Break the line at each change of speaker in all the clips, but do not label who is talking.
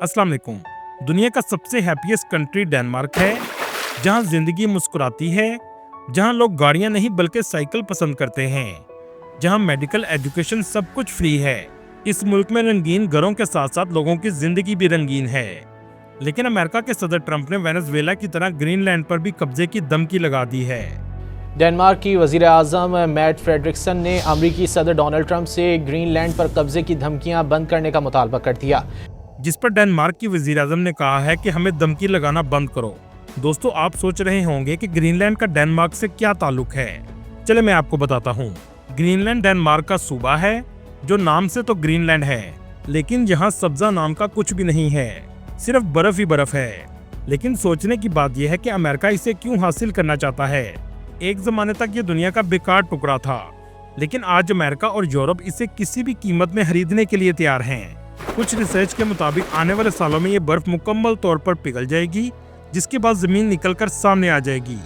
अस्सलाम वालेकुम। दुनिया का सबसे हैप्पीएस्ट कंट्री डेनमार्क है, जहां जिंदगी मुस्कुराती है, जहां लोग गाड़ियां नहीं बल्कि साइकिल पसंद करते हैं, जहां मेडिकल एजुकेशन सब कुछ फ्री है। इस मुल्क में रंगीन घरों के साथ साथ लोगों की जिंदगी भी रंगीन है। लेकिन अमेरिका के सदर ट्रंप ने वेनेजुएला की तरह ग्रीनलैंड पर भी कब्जे की धमकी लगा दी है।
डेनमार्क की वज़ीर आज़म मैट फ्रेडरिक्सन ने अमरीकी सदर डोनाल्ड ट्रंप से ग्रीनलैंड पर कब्जे की धमकियां बंद करने का मुतालबा कर दिया,
जिस पर डेनमार्क की वज़ीर आज़म ने कहा है कि हमें धमकी लगाना बंद करो। दोस्तों, आप सोच रहे होंगे कि ग्रीनलैंड का डेनमार्क से क्या ताल्लुक है। चले मैं आपको बताता हूँ। ग्रीनलैंड डेनमार्क का सूबा है, जो नाम से तो ग्रीनलैंड है, लेकिन यहाँ सब्जा नाम का कुछ भी नहीं है, सिर्फ बर्फ ही बर्फ है। लेकिन सोचने की बात यह है कि अमेरिका इसे क्यों हासिल करना चाहता है। एक जमाने तक ये दुनिया का बेकार टुकड़ा था, लेकिन आज अमेरिका और यूरोप इसे किसी भी कीमत में खरीदने के लिए तैयार हैं। कुछ रिसर्च के मुताबिक आने वाले सालों में ये बर्फ मुकम्मल तौर पर पिघल जाएगी, जिसके बाद जमीन निकलकर सामने आ जाएगी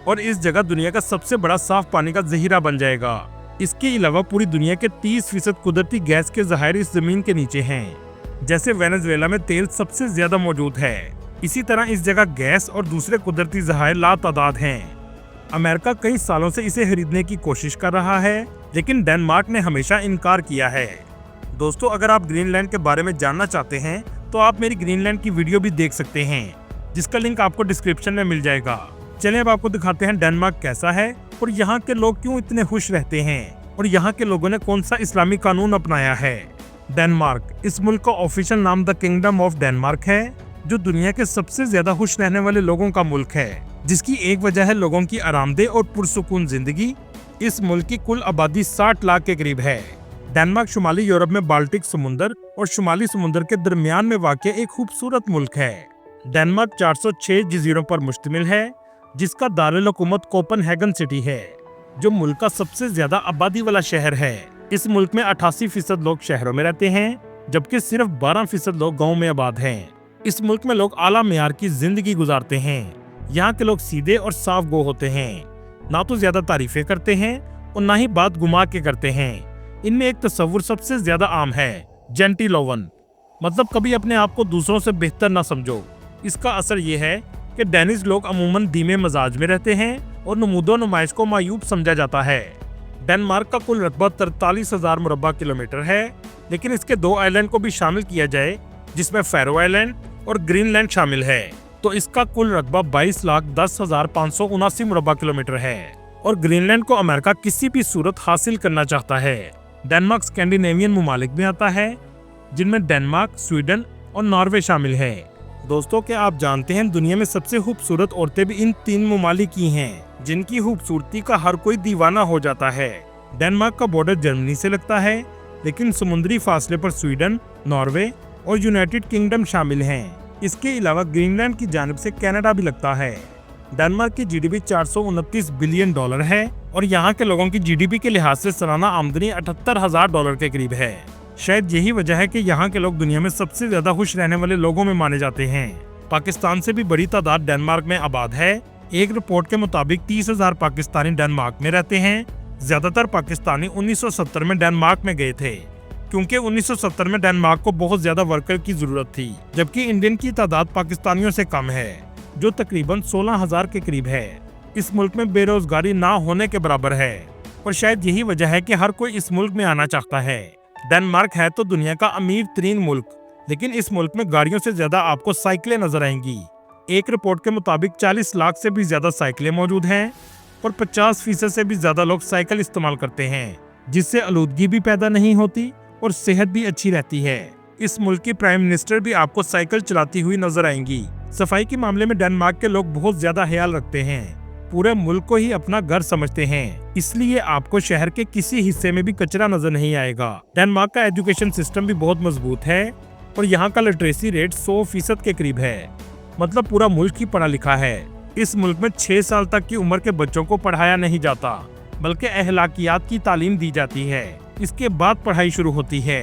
और इस जगह दुनिया का सबसे बड़ा साफ पानी का जहीरा बन जाएगा। इसके अलावा पूरी दुनिया के 30% कुदरती गैस के जहायर इस जमीन के नीचे हैं। जैसे वेनेजुएला में तेल सबसे ज्यादा मौजूद है, इसी तरह इस जगह गैस और दूसरे कुदरती जहायर लातादाद हैं। अमेरिका कई सालों से इसे खरीदने की कोशिश कर रहा है, लेकिन डेनमार्क ने हमेशा इनकार किया है। दोस्तों, अगर आप ग्रीनलैंड के बारे में जानना चाहते हैं तो आप मेरी ग्रीनलैंड की वीडियो भी देख सकते हैं, जिसका लिंक आपको डिस्क्रिप्शन में मिल जाएगा। चलिए अब आपको दिखाते हैं डेनमार्क कैसा है और यहाँ के लोग क्यों इतने खुश रहते हैं और यहाँ के लोगों ने कौन सा इस्लामी कानून अपनाया है। डेनमार्क, इस मुल्क का ऑफिशियल नाम द किंगडम ऑफ डेनमार्क है, जो दुनिया के सबसे ज्यादा खुश रहने वाले लोगों का मुल्क है, जिसकी एक वजह है लोगों की आरामदेह और पुरसुकून जिंदगी। इस मुल्क की कुल आबादी 60 लाख के करीब है। डेनमार्क शुमाली यूरोप में बाल्टिक समुंदर और शुमाली समुंदर के दरमियान में वाक़ एक खूबसूरत मुल्क है। डेनमार्क 406 जजीरों पर मुश्तमिल है, जिसका दारुल हुकूमत कोपेनहेगन सिटी है, जो मुल्क का सबसे ज्यादा आबादी वाला शहर है। इस मुल्क में 88% लोग शहरों में रहते हैं, जबकि सिर्फ 12% लोग गाँव में आबाद हैं। इस मुल्क में लोग आला मेयार की जिंदगी गुजारते हैं। यहाँ के लोग सीधे और साफ गो होते हैं, ना तो ज्यादा तारीफें करते हैं और ना ही बात घुमा के करते हैं। इनमें एक तस्वुर सबसे ज्यादा आम है, जेंटिलोवन, मतलब कभी अपने आप को दूसरों से बेहतर ना समझो। इसका असर ये है कि डेनिश लोग अमूमन धीमे मजाज में रहते हैं और नमूदो नुमाइश को मायूब समझा जाता है। डेनमार्क का कुल रकबा 43,000 मुरब्बा किलोमीटर है, लेकिन इसके 2 आइलैंड को भी शामिल किया जाए, जिसमें फैरो आइलैंड और ग्रीनलैंड शामिल है, तो इसका कुल रकबा 22,10,579 मुरब्बा किलोमीटर है। और ग्रीनलैंड को अमेरिका किसी भी सूरत हासिल करना चाहता है। डेनमार्क स्कैंडिनेवियन मुमालिक में आता है, जिनमें डेनमार्क, स्वीडन और नॉर्वे शामिल है। दोस्तों, क्या आप जानते हैं दुनिया में सबसे खूबसूरत औरतें भी इन 3 मुमालिक की हैं, जिनकी खूबसूरती का हर कोई दीवाना हो जाता है। डेनमार्क का बॉर्डर जर्मनी से लगता है, लेकिन समुद्री फासले पर स्वीडन, नॉर्वे और यूनाइटेड किंगडम शामिल हैं। इसके अलावा ग्रीनलैंड की जानिब से कनाडा भी लगता है। डेनमार्क की जीडीपी $429 बिलियन है और यहाँ के लोगों की जीडीपी के लिहाज से सालाना आमदनी $78,000 के करीब है। शायद यही वजह है कि यहाँ के लोग दुनिया में सबसे ज्यादा खुश रहने वाले लोगों में माने जाते हैं। पाकिस्तान से भी बड़ी तादाद डेनमार्क में आबाद है। एक रिपोर्ट के मुताबिक 30,000 पाकिस्तानी डेनमार्क में रहते हैं। ज्यादातर पाकिस्तानी 1970 में डेनमार्क में गए थे, क्योंकि 1970 में डेनमार्क को बहुत ज्यादा वर्कर की जरूरत थी, जबकि इंडियन की तादाद पाकिस्तानियों से कम है, जो तकरीबन 16,000 के करीब है। इस मुल्क में बेरोजगारी ना होने के बराबर है और शायद यही वजह है कि हर कोई इस मुल्क में आना चाहता है। डेनमार्क है तो दुनिया का अमीर तरीन मुल्क, लेकिन इस मुल्क में गाड़ियों से ज्यादा आपको साइकिलें नजर आएंगी। एक रिपोर्ट के मुताबिक 40 लाख से भी ज्यादा साइकिलें मौजूद हैं और 50% से भी ज्यादा लोग साइकिल इस्तेमाल करते हैं, जिससे आलूदगी भी पैदा नहीं होती और सेहत भी अच्छी रहती है। इस मुल्क की प्राइम मिनिस्टर भी आपको साइकिल चलाती हुई नजर आएंगी। सफाई के मामले में डेनमार्क के लोग बहुत ज्यादा ख्याल रखते हैं, पूरे मुल्क को ही अपना घर समझते हैं, इसलिए आपको शहर के किसी हिस्से में भी कचरा नजर नहीं आएगा। डेनमार्क का एजुकेशन सिस्टम भी बहुत मजबूत है और यहाँ का लिटरेसी रेट 100% के करीब है, मतलब पूरा मुल्क ही पढ़ा लिखा है। इस मुल्क में 6 साल तक की उम्र के बच्चों को पढ़ाया नहीं जाता, बल्कि अहलाकियात की तालीम दी जाती है। इसके बाद पढ़ाई शुरू होती है,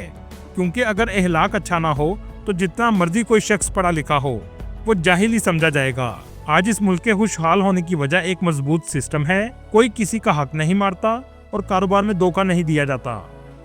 क्योंकि अगर अहलाक अच्छा ना हो तो जितना मर्जी कोई शख्स पढ़ा लिखा हो, वो जाहिल ही समझा जाएगा। आज इस मुल्क के खुशहाल होने की वजह एक मजबूत सिस्टम है। कोई किसी का हक नहीं मारता और कारोबार में धोखा नहीं दिया जाता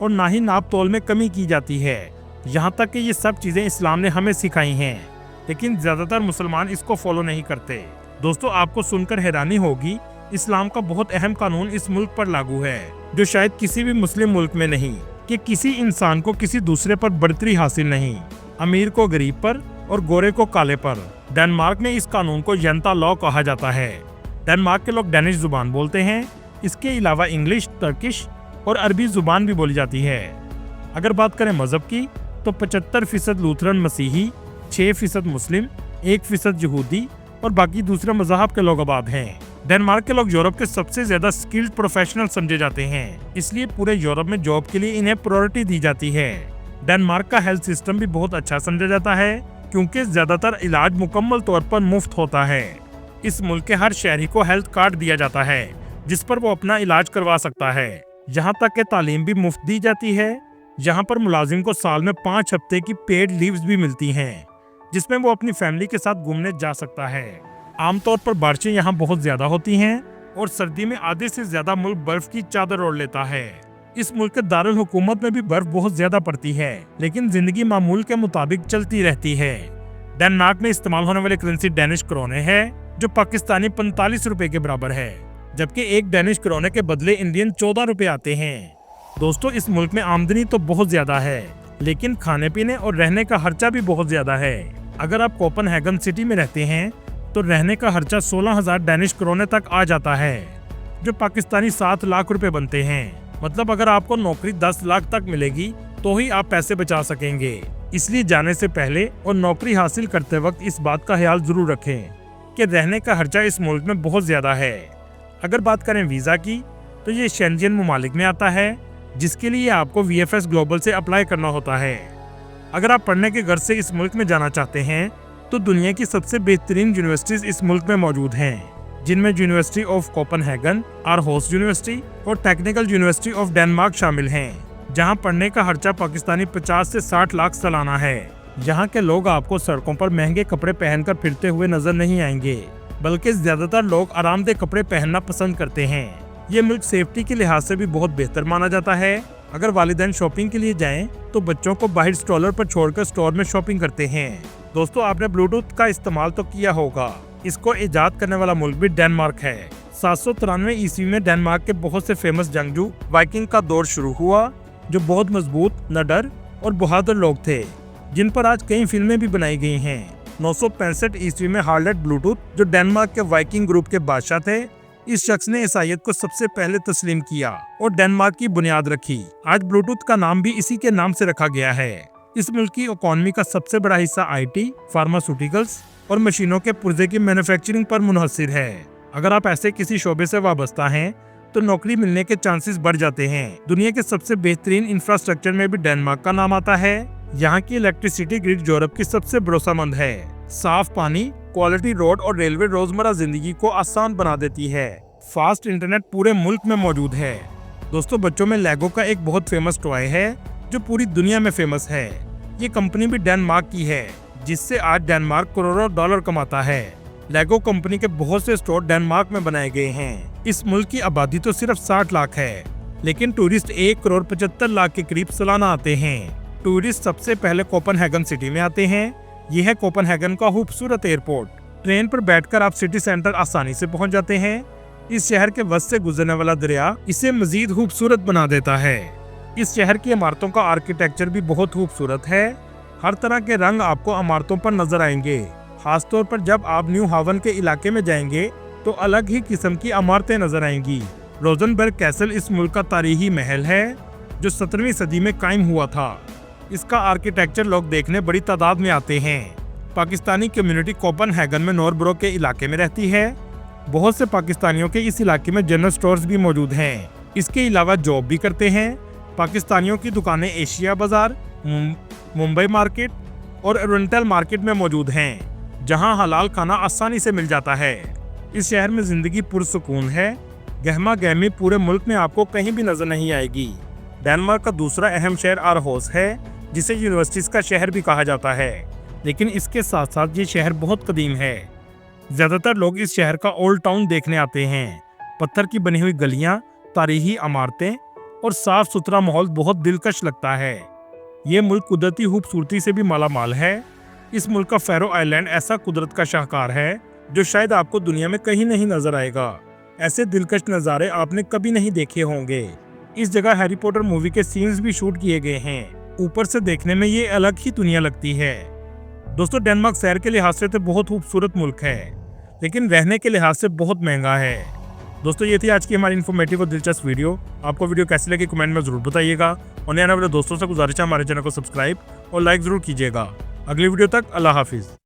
और ना ही नाप तोल में कमी की जाती है। यहाँ तक कि ये सब चीजें इस्लाम ने हमें सिखाई हैं, लेकिन ज्यादातर मुसलमान इसको फॉलो नहीं करते। दोस्तों, आपको सुनकर हैरानी होगी, इस्लाम का बहुत अहम कानून इस मुल्क पर लागू है, जो शायद किसी भी मुस्लिम मुल्क में नहीं, कि किसी इंसान को किसी दूसरे पर बढ़तरी हासिल नहीं, अमीर को गरीब पर और गोरे को काले पर। डेनमार्क में इस कानून को जनता लॉ कहा जाता है। डेनमार्क के लोग डेनिश जुबान बोलते हैं। इसके अलावा इंग्लिश, टर्किश और अरबी जुबान भी बोली जाती है। अगर बात करें मजहब की, तो 75% लूथरन मसीही, 6% मुस्लिम, 1% यहूदी और बाकी दूसरे मज़हब के लोग आबाद हैं। डेनमार्क के लोग यूरोप के सबसे ज्यादा स्किल्ड प्रोफेशनल समझे जाते हैं, इसलिए पूरे यूरोप में जॉब के लिए इन्हें प्रायोरिटी दी जाती है। डेनमार्क का हेल्थ सिस्टम भी बहुत अच्छा समझा जाता है, क्योंकि ज्यादातर इलाज मुकम्मल तौर पर मुफ्त होता है। इस मुल्क के हर शहरी को हेल्थ कार्ड दिया जाता है, जिस पर वो अपना इलाज करवा सकता है। यहाँ तक कि तालीम भी मुफ्त दी जाती है। यहाँ पर मुलाजिम को साल में 5 हफ्ते की पेड लीव्स भी मिलती हैं, जिसमें वो अपनी फैमिली के साथ घूमने जा सकता है। आमतौर पर बारिशें यहाँ बहुत ज्यादा होती हैं और सर्दी में आधे से ज्यादा मुल्क बर्फ की चादर ओढ़ लेता है। इस मुल्क के दारुल हुकूमत में भी बर्फ बहुत ज्यादा पड़ती है, लेकिन जिंदगी मामूल के मुताबिक चलती रहती है। डेनमार्क में इस्तेमाल होने वाली करेंसी डेनिश क्रोने है, जो पाकिस्तानी 45 रुपए के बराबर है, जबकि एक डेनिश क्रोने के बदले इंडियन 14 रुपए आते हैं। दोस्तों, इस मुल्क में आमदनी तो बहुत ज्यादा है, लेकिन खाने पीने और रहने का खर्चा भी बहुत ज्यादा है। अगर आप कोपनहेगन सिटी में रहते हैं तो रहने का खर्चा 16,000 डेनिश क्रोने तक आ जाता है, जो पाकिस्तानी 7 लाख रुपए बनते हैं। मतलब अगर आपको नौकरी 10 लाख तक मिलेगी तो ही आप पैसे बचा सकेंगे। इसलिए जाने से पहले और नौकरी हासिल करते वक्त इस बात का ख्याल जरूर रखें कि रहने का खर्चा इस मुल्क में बहुत ज्यादा है। अगर बात करें वीजा की, तो ये शेंजन ममालिक में आता है, जिसके लिए आपको VFS ग्लोबल से अप्लाई करना होता है। अगर आप पढ़ने के गर्ज से इस मुल्क में जाना चाहते हैं, तो दुनिया की सबसे बेहतरीन यूनिवर्सिटीज इस मुल्क में मौजूद हैं, जिनमें यूनिवर्सिटी ऑफ कोपनहेगन, आरहोस यूनिवर्सिटी और टेक्निकल यूनिवर्सिटी ऑफ डेनमार्क शामिल हैं, जहां पढ़ने का खर्चा पाकिस्तानी 50 से 60 लाख सालाना है। यहाँ के लोग आपको सड़कों पर महंगे कपड़े पहनकर फिरते हुए नजर नहीं आएंगे, बल्कि ज्यादातर लोग आरामदेह कपड़े पहनना पसंद करते हैं। ये मुल्क सेफ्टी के लिहाज से भी बहुत बेहतर माना जाता है। अगर वालिदैन शॉपिंग के लिए जाएं, तो बच्चों को बाहर स्ट्रॉलर पर छोड़कर स्टोर में शॉपिंग करते हैं। दोस्तों, आपने ब्लूटूथ का इस्तेमाल तो किया होगा। इसको इजाद करने वाला मुल्क भी डेनमार्क है। 793 ईस्वी में डेनमार्क के बहुत से फेमस जंगजू वाइकिंग का दौर शुरू हुआ, जो बहुत मजबूत, निडर और बहादुर लोग थे, जिन पर आज कई फिल्में भी बनाई गई हैं। 965 ईस्वी में हार्लेट ब्लूटूथ, जो डेनमार्क के वाइकिंग ग्रुप के बादशाह थे, इस शख्स ने ईसाईयत को सबसे पहले तस्लीम किया और डेनमार्क की बुनियाद रखी। आज ब्लूटूथ का नाम भी इसी के नाम से रखा गया है। इस मुल्क की इकोनॉमी का सबसे बड़ा हिस्सा IT, फार्मास्यूटिकल्स और मशीनों के पुर्जे की मैन्युफैक्चरिंग पर मुनहसिर है। अगर आप ऐसे किसी शोबे से वाबस्ता हैं, तो नौकरी मिलने के चांसेस बढ़ जाते हैं। दुनिया के सबसे बेहतरीन इंफ्रास्ट्रक्चर में भी डेनमार्क का नाम आता है। यहाँ की इलेक्ट्रिसिटी ग्रिड यूरोप की सबसे भरोसेमंद है। साफ पानी, क्वालिटी रोड और रेलवे रोजमर्रा जिंदगी को आसान बना देती है। फास्ट इंटरनेट पूरे मुल्क में मौजूद है। दोस्तों, बच्चों में लेगो का एक बहुत फेमस टॉय है, जो पूरी दुनिया में फेमस है। ये कंपनी भी डेनमार्क की है, जिससे आज डेनमार्क करोड़ों डॉलर कमाता है। लेगो कंपनी के बहुत से स्टोर डेनमार्क में बनाए गए हैं। इस मुल्क की आबादी तो सिर्फ 60 लाख है, लेकिन टूरिस्ट 1 करोड़ 75 लाख के करीब सालाना आते हैं। टूरिस्ट सबसे पहले कोपनहेगन सिटी में आते हैं। यह है कोपनहेगन का खूबसूरत एयरपोर्ट। ट्रेन पर बैठकर आप सिटी सेंटर आसानी से पहुंच जाते हैं। इस शहर के वस्त से गुजरने वाला दरिया इसे मजीद खूबसूरत बना देता है। इस शहर की इमारतों का आर्किटेक्चर भी बहुत खूबसूरत है। हर तरह के रंग आपको इमारतों पर नजर आएंगे। खासतौर पर जब आप न्यू हावन के इलाके में जाएंगे, तो अलग ही किस्म की इमारतें नजर आएंगी। रोजनबर्ग कैसल इस मुल्क का तारीखी महल है, जो 17वीं सदी में कायम हुआ था। इसका आर्किटेक्चर लोग देखने बड़ी तादाद में आते हैं। पाकिस्तानी कम्युनिटी कोपनहेगन में नॉर्बरो के इलाके में रहती है। बहुत से पाकिस्तानियों के इस इलाके में जनरल स्टोर्स भी मौजूद हैं। इसके अलावा जॉब भी करते हैं। पाकिस्तानियों की दुकानें एशिया बाजार, मुंबई मार्केट और ओरिएंटल मार्केट में मौजूद हैं, जहां हलाल खाना आसानी से मिल जाता है। इस शहर में जिंदगी पुरसुकून है। गहमा गहमी पूरे मुल्क में आपको कहीं भी नजर नहीं आएगी। डेनमार्क का दूसरा अहम शहर आरहोस है, जिसे यूनिवर्सिटीज का शहर भी कहा जाता है। लेकिन इसके साथ साथ ये शहर बहुत कदीम है। ज्यादातर लोग इस शहर का ओल्ड टाउन देखने आते हैं। पत्थर की बनी हुई गलियां, तारीखी इमारतें और साफ सुथरा माहौल बहुत दिलकश लगता है। ये मुल्क कुदरती खूबसूरती से भी माला माल है। इस मुल्क का फैरो आइलैंड ऐसा कुदरत का शाहकार है जो शायद आपको दुनिया में कहीं नहीं नजर आएगा। ऐसे दिलकश नज़ारे आपने कभी नहीं देखे होंगे। इस जगह हैरी पॉटर मूवी के सीन्स भी शूट किए गए हैं। ऊपर से देखने में ये अलग ही दुनिया लगती है। दोस्तों, डेनमार्क शहर के लिहाज से तो बहुत खूबसूरत मुल्क है, लेकिन रहने के लिहाज से बहुत महंगा है। दोस्तों, ये थी आज की हमारी इन्फॉर्मेटिव और दिलचस्प वीडियो। आपको वीडियो कैसी लगी कमेंट में जरूर बताइएगा और नए आने वाले दोस्तों से गुजारिश है हमारे चैनल को सब्सक्राइब और लाइक जरूर कीजिएगा। अगली वीडियो तक अल्लाह हाफिज।